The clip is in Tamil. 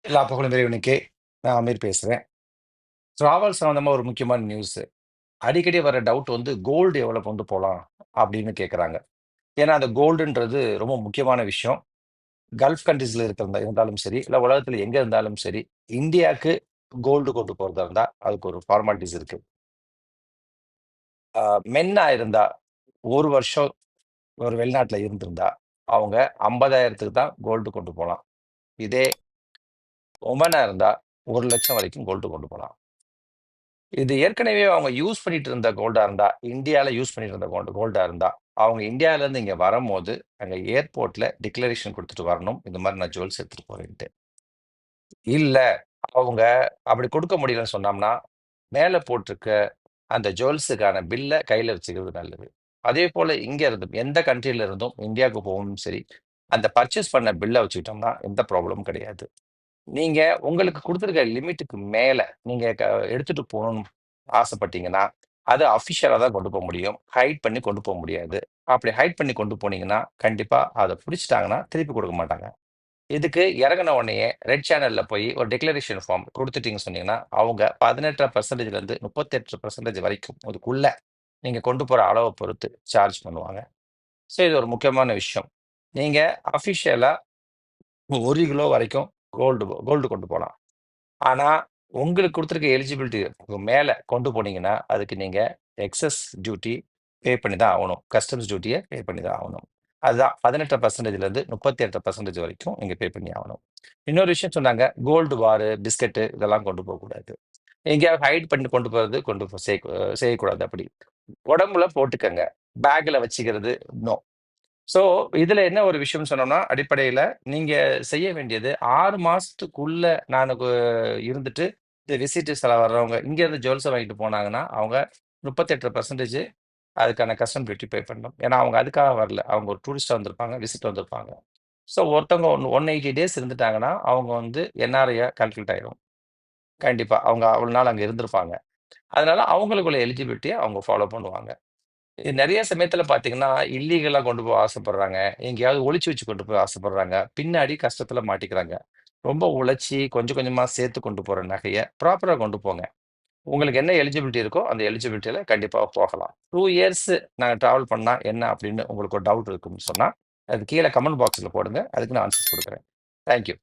எல்லா புகழும் இறைவனுக்கே. நான் அமீர் பேசுறேன். டிராவல் சம்மந்தமா ஒரு முக்கியமான நியூஸு. அடிக்கடி வர டவுட் வந்து கோல்டு எவ்வளோ கொண்டு போலாம் அப்படின்னு கேட்குறாங்க. ஏன்னா, அந்த கோல்டுன்றது ரொம்ப முக்கியமான விஷயம். கல்ஃப் கண்ட்ரீஸ்ல இருக்கிறதா இருந்தாலும் சரி, இல்ல உலகத்துல எங்க இருந்தாலும் சரி, இந்தியாக்கு கோல்டு கொண்டு போறதா இருந்தா, அதுக்கு ஒரு ஃபார்மாலிட்டீஸ் இருக்கு. அ மென்னா இருந்தா, 1 வருஷம் ஒரு வெளிநாட்டுல இருந்திருந்தா, அவங்க 50,000க்கு தான் கோல்டு கொண்டு போலாம். இதே உமனா இருந்தா, 1,00,000 வரைக்கும் கோல்டு கொண்டு போலாம். இது ஏற்கனவே அவங்க யூஸ் பண்ணிட்டு இருந்த கோல்டா இருந்தா, இந்தியால யூஸ் பண்ணிட்டு இருந்த கோல்டா இருந்தா, அவங்க இந்தியாலருந்து இங்க வரம்போது, அங்க ஏர்போர்ட்ல டிக்ளரேஷன் குடுத்துட்டு வரணும். இந்த மாரி நான் ஜுவல்ஸ் எடுத்துட்டு போறேன்ட்டு. இல்ல, அவங்க அப்படி கொடுக்க முடியலன்னு சொன்னோம்னா, மேல போட்டிருக்க அந்த ஜுவல்ஸுக்கான பில்ல கையில வச்சுக்கிறது நல்லது. அதேபோல இங்க இருந்து எந்த கண்ட்ரில இருந்தும் இந்தியாவுக்கு போகணும் சரி, அந்த பர்ச்சேஸ் பண்ண பில்ல வச்சுக்கிட்டோம்னா, எந்த ப்ராப்ளமும் கிடையாது. நீங்க உங்களுக்கு குடுத்திருக்க லிமிட்டுக்கு மேல நீங்க எடுத்துட்டு போணும்னு ஆசைப்பட்டீங்கன்னா, அத அஃபிஷியலா தான் கொண்டு முடியும். ஹைட் பண்ணி கொண்டு முடியாது. அப்படி ஹைட் பண்ணி கொண்டு போனீங்கன்னா, கண்டிப்பா அத புடிச்சுட்டாங்கன்னா, திருப்பி குடுக்க மாட்டாங்க. இதுக்கு இறங்குன உடனேயே ரெட் சேனல்ல போய் ஒரு டிக்ளரேஷன் ஃபார்ம் குடுத்துட்டீங்கன்னு சொன்னீங்கன்னா, அவங்க 18% 38% வரைக்கும் அதுக்குள்ள நீங்க கொண்டு போற அளவ பொறுத்து சார்ஜ் பண்ணுவாங்க. ஸோ இது ஒரு முக்கியமான விஷயம். நீங்க அஃபிஷியலா 1 கிலோ வரைக்கும் கோல்டு கொண்டு போலாம். ஆனா, உங்களுக்கு குடுத்திருக்க எலிஜிபிலிட்டி மேல கொண்டு போனீங்கன்னா, அதுக்கு நீங்க எக்ஸஸ் டியூட்டி பே பண்ணி தான் ஆவணும். கஸ்டம்ஸ் டியூட்டிய பே பண்ணி தான் ஆவணும். அதுதான் 18%லேருந்து 38% வரைக்கும் நீங்க பே பண்ணி ஆவணும். இன்னொரு விஷயம் சொன்னாங்க, கோல்டு பாரு, பிஸ்கட்டு இதெல்லாம் கொண்டு போக்கூடாது. எங்கேயாவது ஹைட் பண்ணி கொண்டு போறது கொண்டு போ செய்யக்கூடாது அப்படி. உடம்புல போட்டுக்கங்க. பேக்ல வச்சுக்கிறது நோ. ஸோ, இதுல என்ன ஒரு விஷயம் சொன்னோம்னா, அடிப்படையில நீங்க செய்ய வேண்டியது 6 மாசத்துக்குள்ள நானு இருந்துட்டு, இந்த விசிட்டர்ஸ்லாம் வர்றவங்க இங்கேருந்து ஜுவல்ஸ வாங்கிட்டு போனாங்கன்னா, அவங்க 38% அதுக்கான கஸ்டம் டியூட்டி பே பண்ணணும். ஏன்னா, அவங்க அதுக்காக வரல. அவங்க ஒரு டூரிஸ்ட்டா வந்திருப்பாங்க, விசிட் வந்திருப்பாங்க. ஸோ, ஒருத்தவங்க 180 டேஸ் இருந்துட்டாங்கன்னா, அவங்க வந்து என்ஆர்ஐயா கால்குலேட் ஆயிரும். கண்டிப்பா. அவங்க அவ்வளவு நாள் அங்க இருந்திருப்பாங்க. அதனால அவங்களுக்குள்ள எலிஜிபிலிட்டிய அவங்க ஃபாலோ பண்ணுவாங்க. இது நெறைய சமயத்துல பார்த்தீங்கன்னா, இல்லீகலா கொண்டு போக ஆசைப்படுறாங்க. எங்கேயாவது ஒளிச்சு வச்சு கொண்டு போய் ஆசைப்படுறாங்க. பின்னாடி கஷ்டத்துல மாட்டிக்கிறாங்க. ரொம்ப உழைச்சு கொஞ்சம் கொஞ்சமா சேர்த்து கொண்டு போற நகைய ப்ராப்பரா கொண்டு போங்க. உங்களுக்கு என்ன எலிஜிபிலிட்டி இருக்கோ, அந்த எலிஜிபிலிட்டில கண்டிப்பா போகலாம். 2 இயர்ஸ் நாங்க டிராவல் பண்ணா என்ன அப்படின்னு உங்களுக்கு ஒரு டவுட் இருக்குன்னு சொன்னா, அது கீழ கமெண்ட் பாக்ஸ்ல போடுங்க. அதுக்கு நான் ஆன்சர்ஸ் குடுக்குறேன். Thank you.